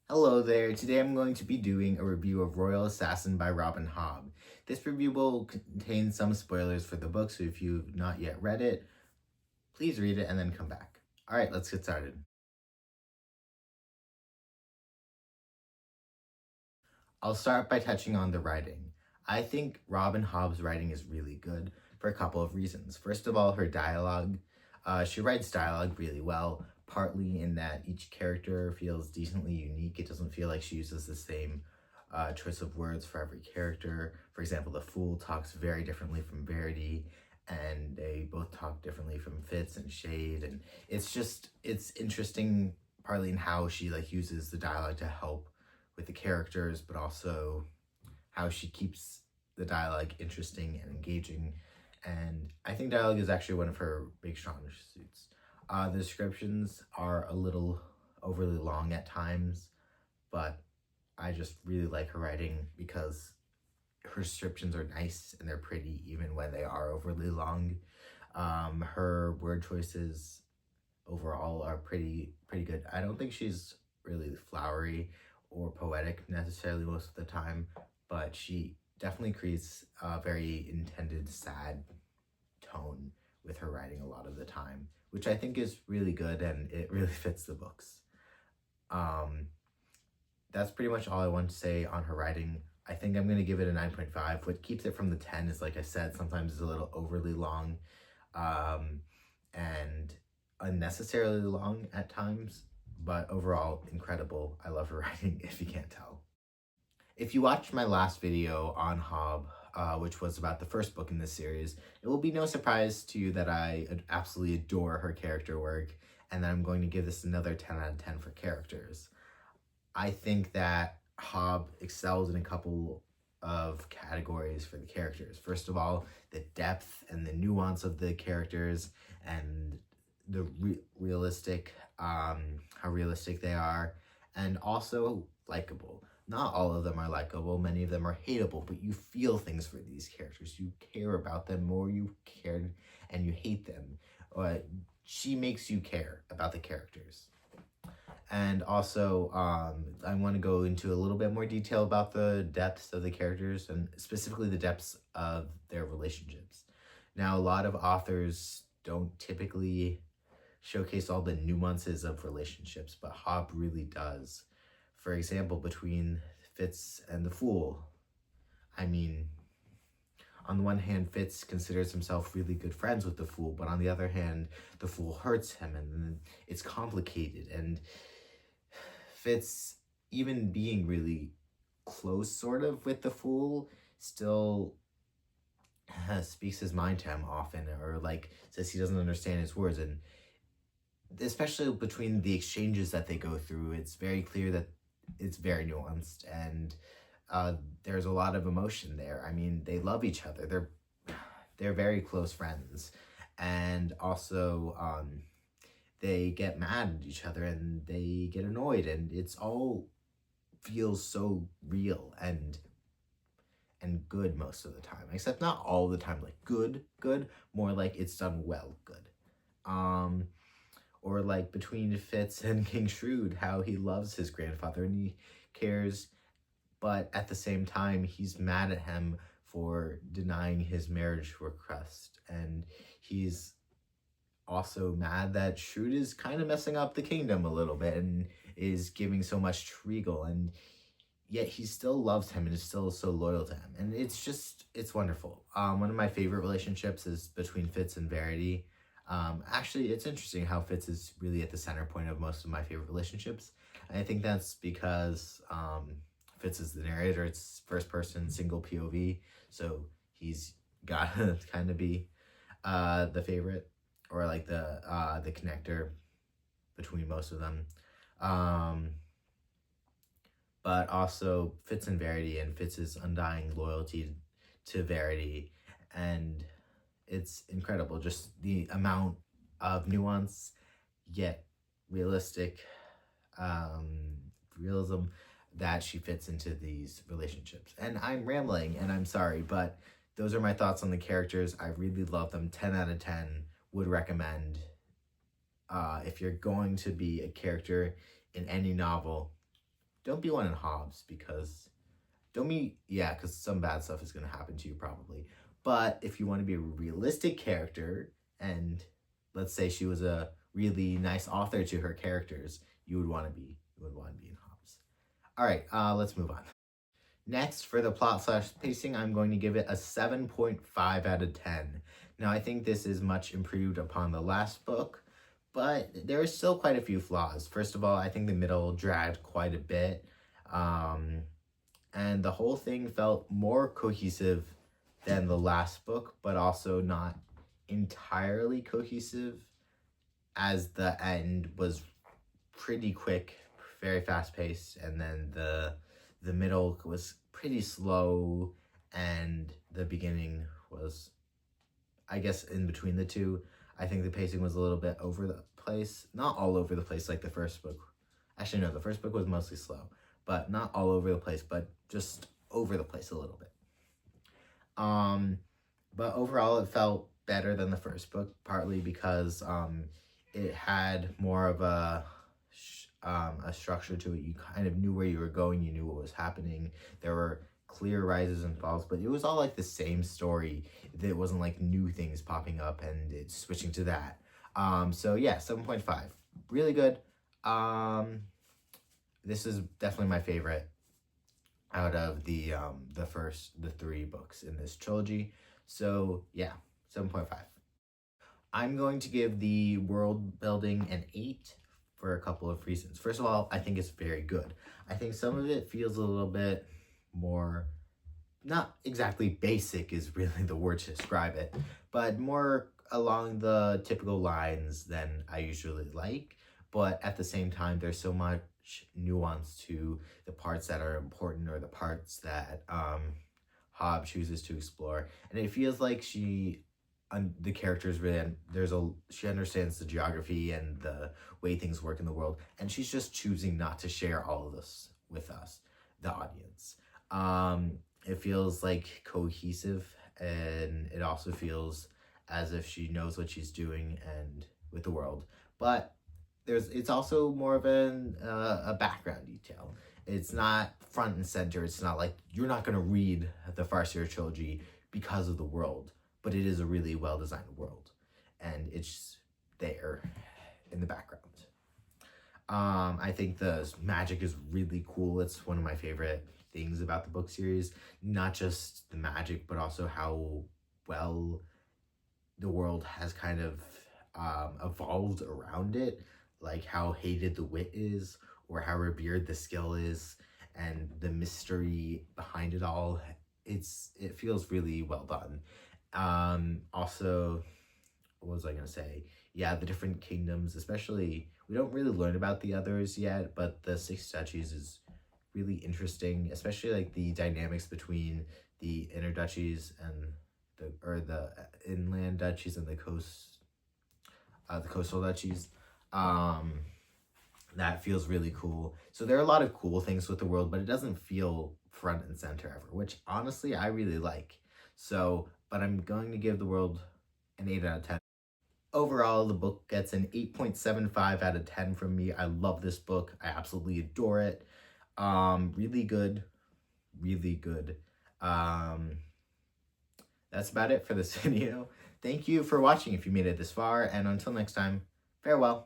Hello there, today I'm going to be doing a review of Royal Assassin by Robin Hobb. This review will contain some spoilers for the book, so if you've not yet read it, please read it and then come back. Alright, let's get started. I'll start by touching on the writing. I think Robin Hobb's writing is really good for a couple of reasons. First of all, her dialogue. She writes dialogue really well, partly in that each character feels decently unique. It doesn't feel like she uses the same choice of words for every character. For example, the Fool talks very differently from Verity, and they both talk differently from Fitz and Shade, and it's interesting partly in how she uses the dialogue to help with the characters, but also how she keeps the dialogue interesting and engaging. And I think dialogue is actually one of her big strong suits. The descriptions are a little overly long at times, but I just really like her writing because her descriptions are nice and they're pretty even when they are overly long. Her word choices overall are pretty good. I don't think she's really flowery or poetic necessarily most of the time, but she definitely creates a very intended sad tone with her writing a lot of the time, which I think is really good and it really fits the books. Um, that's pretty much all I want to say on her writing. I think I'm going to give it a 9.5. What keeps it from the 10 is, like I said, sometimes it's a little overly long and unnecessarily long at times, but overall incredible. I love her writing, if you can't tell. If you watched my last video on Hobb, which was about the first book in this series, it will be no surprise to you that I absolutely adore her character work, and that I'm going to give this another 10 out of 10 for characters. I think that Hobb excels in a couple of categories for the characters. First of all, the depth and the nuance of the characters and the realistic, how realistic they are, and also likable. Not all of them are likable, many of them are hateable, but you feel things for these characters. You care about them more, you care and you hate them. She makes you care about the characters. And also, I want to go into a little bit more detail about the depths of the characters and specifically the depths of their relationships. Now, a lot of authors don't typically showcase all the nuances of relationships, but Hobb really does. For example, between Fitz and the Fool. I mean, on the one hand, Fitz considers himself really good friends with the Fool, but on the other hand, the Fool hurts him, and it's complicated, and Fitz, even being really close sort of with the Fool, still speaks his mind to him often, or says he doesn't understand his words. And especially between the exchanges that they go through, it's very clear that it's very nuanced, and there's a lot of emotion there. I mean, they love each other. They're very close friends, and also they get mad at each other and they get annoyed, and it's all feels so real and good most of the time, except not all the time. Like good, more like it's done well, good. Or like between Fitz and King Shrewd, how he loves his grandfather and he cares, but at the same time he's mad at him for denying his marriage request, and he's also mad that Shrewd is kind of messing up the kingdom a little bit and is giving so much to Regal, and yet he still loves him and is still so loyal to him. And it's wonderful. One of my favorite relationships is between Fitz and Verity. Actually, it's interesting how Fitz is really at the center point of most of my favorite relationships. And I think that's because Fitz is the narrator. It's first person, single POV. So he's got to kind of be the favorite, or like the connector between most of them. But also Fitz and Verity, and Fitz's undying loyalty to Verity, and it's incredible, just the amount of nuance yet realistic realism that she fits into these relationships. And I'm rambling and I'm sorry, but those are my thoughts on the characters. I really love them. 10 out of 10 would recommend. If you're going to be a character in any novel, don't be one in Hobbs, because because some bad stuff is going to happen to you probably. But if you want to be a realistic character, and let's say she was a really nice author to her characters, you would want to be in Hobbs. All right, let's move on. Next, for the plot / pacing, I'm going to give it a 7.5 out of 10. Now, I think this is much improved upon the last book, but there are still quite a few flaws. First of all, I think the middle dragged quite a bit, and the whole thing felt more cohesive than the last book, but also not entirely cohesive, as the end was pretty quick, very fast paced, and then the middle was pretty slow, and the beginning was, I guess, in between the two. I think the pacing was a little bit over the place. Not all over the place like the first book. Actually, no, the first book was mostly slow, but not all over the place, but just over the place a little bit. But overall, it felt better than the first book, partly because it had more of a structure to it. You kind of knew where you were going, you knew what was happening. There were clear rises and falls, but it was all like the same story. It wasn't like new things popping up and it's switching to that. So yeah, 7.5, really good. This is definitely my favorite out of the three books in this trilogy. So yeah, 7.5. I'm going to give the world building an 8 for a couple of reasons. First of all, I think it's very good. I think some of it feels a little bit more, not exactly basic is really the word to describe it, but more along the typical lines than I usually like. But at the same time, there's so much nuance to the parts that are important, or the parts that Hobb chooses to explore. And it feels like the characters really, she understands the geography and the way things work in the world, and she's just choosing not to share all of this with us, the audience. It feels like cohesive, and it also feels as if she knows what she's doing and with the world. But it's also more of a background detail. It's not front and center. It's not like you're not going to read the Farseer trilogy because of the world, but it is a really well-designed world, and it's there in the background. I think the magic is really cool. It's one of my favorite things about the book series. Not just the magic, but also how well the world has kind of evolved around it. Like how hated the wit is, or how revered the skill is, and the mystery behind it all. It feels really well done. Also, what was I gonna say? Yeah, the different kingdoms, especially, we don't really learn about the others yet, but the Six Duchies is really interesting, especially like the dynamics between the inner duchies and the inland duchies and the coastal duchies. That feels really cool. So there are a lot of cool things with the world, but it doesn't feel front and center ever, which honestly I really like. So, but I'm going to give the world an 8 out of 10. Overall, the book gets an 8.75 out of 10 from me. I love this book. I absolutely adore it. Really good. Really good. That's about it for this video. Thank you for watching if you made it this far, and until next time, farewell.